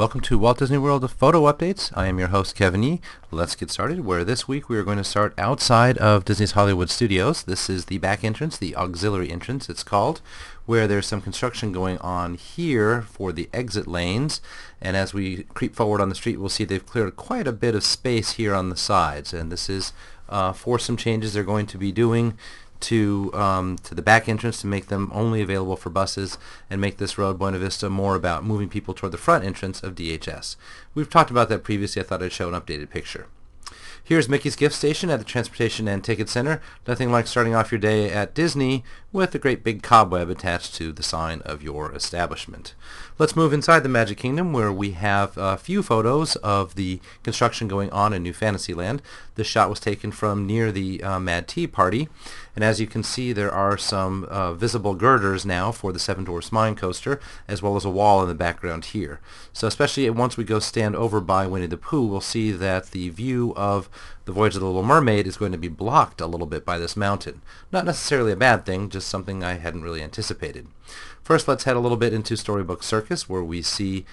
Welcome to Walt Disney World Photo Updates. I am your host, Kevin E. Let's get started, where this week we are going to start outside of Disney's Hollywood Studios. This is the back entrance, the auxiliary entrance it's called, where there's some construction going on here for the exit lanes. And as we creep forward on the street, we'll see they've cleared quite a bit of space here on the sides. And this is for some changes they're going to be doing to the back entrance to make them only available for buses and make this road Buena Vista more about moving people toward the front entrance of DHS. We've talked about that previously. I thought I'd show an updated picture. Here's Mickey's Gift Station at the Transportation and Ticket Center. Nothing like starting off your day at Disney with a great big cobweb attached to the sign of your establishment. Let's move inside the Magic Kingdom, where we have a few photos of the construction going on in New Fantasyland. This shot was taken from near the Mad Tea Party, and as you can see, there are some visible girders now for the Seven Dwarfs Mine Coaster, as well as a wall in the background here. So especially once we go stand over by Winnie the Pooh, we'll see that the view of the Voyage of the Little Mermaid is going to be blocked a little bit by this mountain. Not necessarily a bad thing, just something I hadn't really anticipated. First, let's head a little bit into Storybook Circus, where we see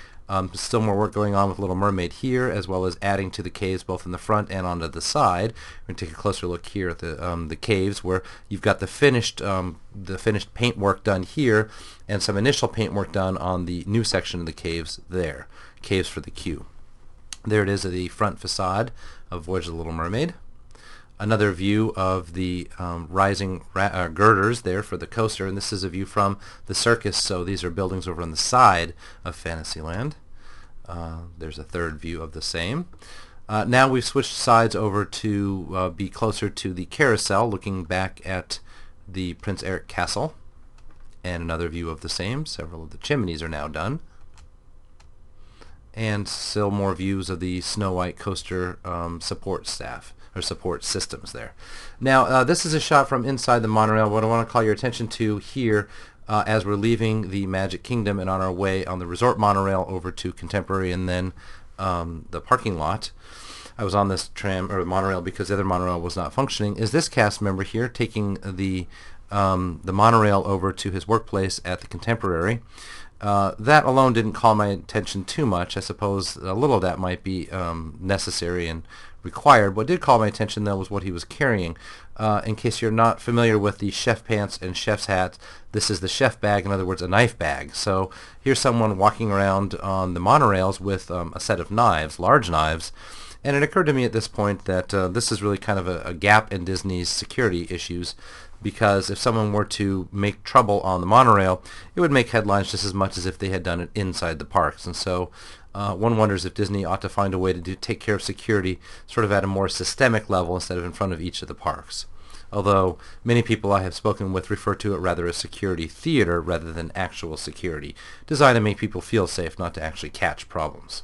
still more work going on with Little Mermaid here, as well as adding to the caves both in the front and onto the side. We're going to take a closer look here at the caves, where you've got the finished paint work done here, and some initial paint work done on the new section of the caves there. Caves for the queue. There it is at the front facade of Voyage of the Little Mermaid. Another view of the rising girders there for the coaster, and this is a view from the circus, so these are buildings over on the side of Fantasyland. There's a third view of the same. Now we've switched sides over to be closer to the carousel, looking back at the Prince Eric Castle, and another view of the same. Several of the chimneys are now done. And still more views of the Snow White coaster support staff, or support systems there. Now, this is a shot from inside the monorail. What I want to call your attention to here as we're leaving the Magic Kingdom and on our way on the resort monorail over to Contemporary and then the parking lot. I was on this tram or monorail because the other monorail was not functioning. Is this cast member here taking the monorail over to his workplace at the Contemporary? That alone didn't call my attention too much. I suppose a little of that might be necessary and required. What did call my attention, though, was what he was carrying. In case you're not familiar with the chef pants and chef's hats, this is the chef bag, in other words, a knife bag. So here's someone walking around on the monorails with a set of knives, large knives. And it occurred to me at this point that this is really kind of a gap in Disney's security issues, because if someone were to make trouble on the monorail, it would make headlines just as much as if they had done it inside the parks. And so one wonders if Disney ought to find a way to take care of security sort of at a more systemic level instead of in front of each of the parks. Although many people I have spoken with refer to it rather as security theater rather than actual security, designed to make people feel safe, not to actually catch problems.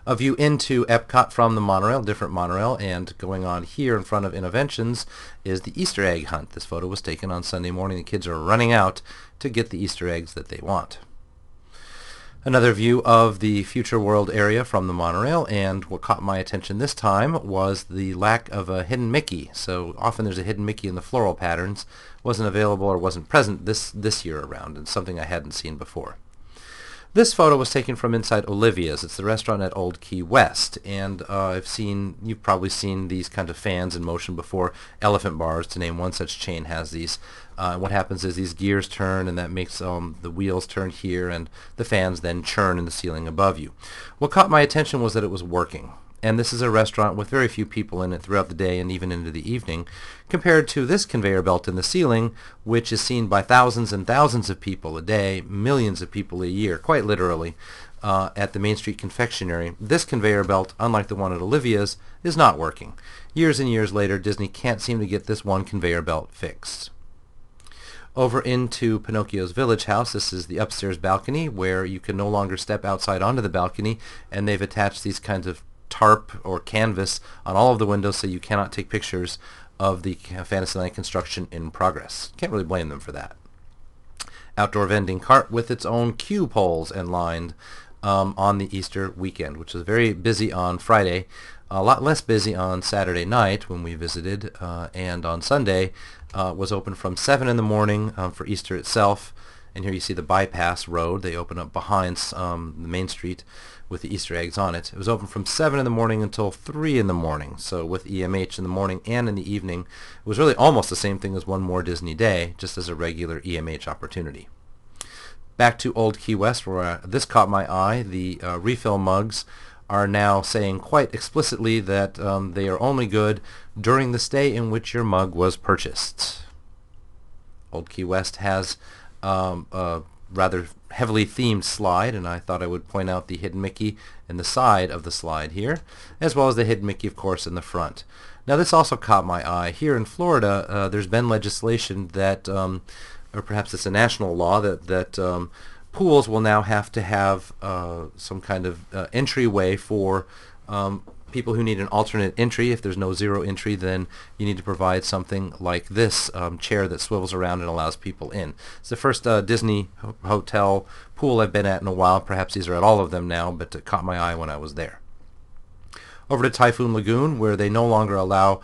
A view into Epcot from the monorail, different monorail, and going on here in front of Innoventions is the Easter egg hunt. This photo was taken on Sunday morning. The kids are running out to get the Easter eggs that they want. Another view of the Future World area from the monorail, and what caught my attention this time was the lack of a hidden Mickey. So often there's a hidden Mickey in the floral patterns. Wasn't available or wasn't present this year around, and something I hadn't seen before. This photo was taken from inside Olivia's. It's the restaurant at Old Key West, and you've probably seen these kind of fans in motion before. Elephant bars, to name one such chain, has these. What happens is these gears turn, and that makes the wheels turn here, and the fans then churn in the ceiling above you. What caught my attention was that it was working. And this is a restaurant with very few people in it throughout the day and even into the evening, compared to this conveyor belt in the ceiling, which is seen by thousands and thousands of people a day, millions of people a year, quite literally, at the Main Street Confectionery. This conveyor belt, unlike the one at Olivia's, is not working. Years and years later, Disney can't seem to get this one conveyor belt fixed. Over into Pinocchio's Village House, this is the upstairs balcony, where you can no longer step outside onto the balcony, and they've attached these kinds of tarp or canvas on all of the windows so you cannot take pictures of the Fantasyland construction in progress. Can't really blame them for that. Outdoor vending cart with its own queue poles and lined on the Easter weekend, which was very busy on Friday, a lot less busy on Saturday night when we visited, and on Sunday was open from 7 in the morning for Easter itself And here you see the bypass road. They open up behind the main street with the Easter eggs on it. It was open from 7 in the morning until 3 in the morning. So with EMH in the morning and in the evening, it was really almost the same thing as One More Disney Day, just as a regular EMH opportunity. Back to Old Key West, where this caught my eye. The refill mugs are now saying quite explicitly that they are only good during the stay in which your mug was purchased. Old Key West has a rather heavily themed slide, and I thought I would point out the Hidden Mickey in the side of the slide here, as well as the Hidden Mickey, of course, in the front. Now this also caught my eye. Here in Florida, there's been legislation that, or perhaps it's a national law, that pools will now have to have some kind of entryway for people who need an alternate entry. If there's no zero entry, then you need to provide something like this chair that swivels around and allows people in. It's the first Disney hotel pool I've been at in a while. Perhaps these are at all of them now, but it caught my eye when I was there. Over to Typhoon Lagoon, where they no longer allow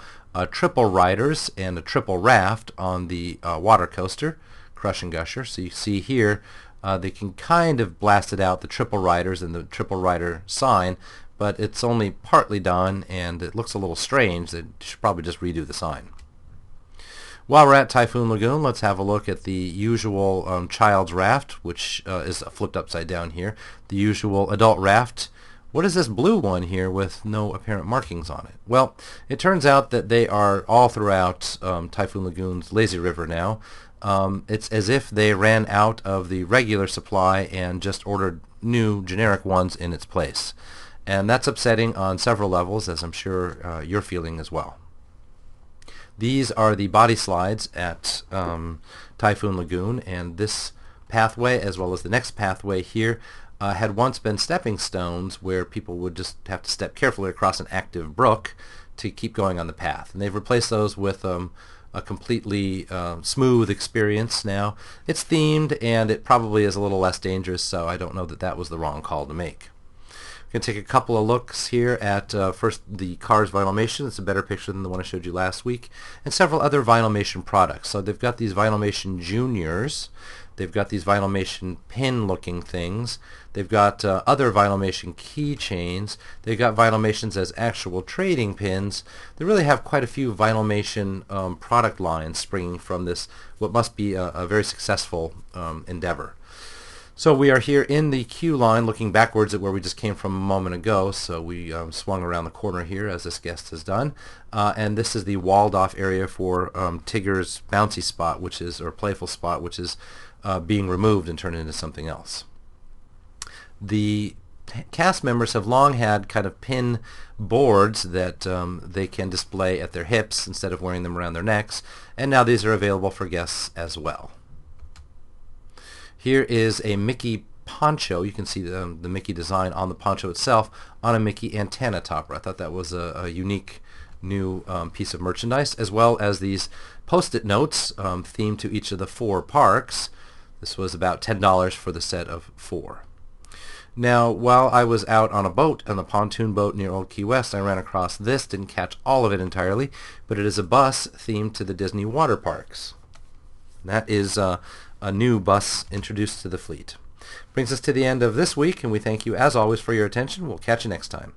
triple riders and a triple raft on the water coaster, Crush and Gusher. So you see here, they can kind of blast it out, the triple riders and the triple rider sign, but it's only partly done, and it looks a little strange. They should probably just redo the sign. While we're at Typhoon Lagoon, let's have a look at the usual child's raft, which is flipped upside down here. The usual adult raft. What is this blue one here with no apparent markings on it? Well, it turns out that they are all throughout Typhoon Lagoon's lazy river now. It's as if they ran out of the regular supply and just ordered new generic ones in its place. And that's upsetting on several levels, as I'm sure you're feeling as well. These are the body slides at Typhoon Lagoon, and this pathway, as well as the next pathway here, had once been stepping stones where people would just have to step carefully across an active brook to keep going on the path. And they've replaced those with a completely smooth experience now. It's themed, and it probably is a little less dangerous, so I don't know that that was the wrong call to make. We're going to take a couple of looks here at first the Cars Vinylmation. It's a better picture than the one I showed you last week, and several other Vinylmation products. So they've got these Vinylmation Juniors. They've got these Vinylmation pin-looking things. They've got other Vinylmation keychains. They've got Vinylmations as actual trading pins. They really have quite a few Vinylmation product lines springing from this, what must be a very successful endeavor. So we are here in the queue line looking backwards at where we just came from a moment ago. So we swung around the corner here, as this guest has done. And this is the walled off area for Tigger's bouncy spot, which is, or playful spot, which is being removed and turned into something else. The cast members have long had kind of pin boards that they can display at their hips instead of wearing them around their necks, and now these are available for guests as well. Here is a Mickey poncho. You can see the Mickey design on the poncho itself on a Mickey antenna topper. I thought that was a unique new piece of merchandise, as well as these post-it notes themed to each of the 4 parks. This was about $10 for the set of 4. Now, while I was out on a boat, on a pontoon boat near Old Key West, I ran across this. Didn't catch all of it entirely, but it is a bus themed to the Disney water parks. That is a new bus introduced to the fleet. Brings us to the end of this week, and we thank you as always for your attention. We'll catch you next time.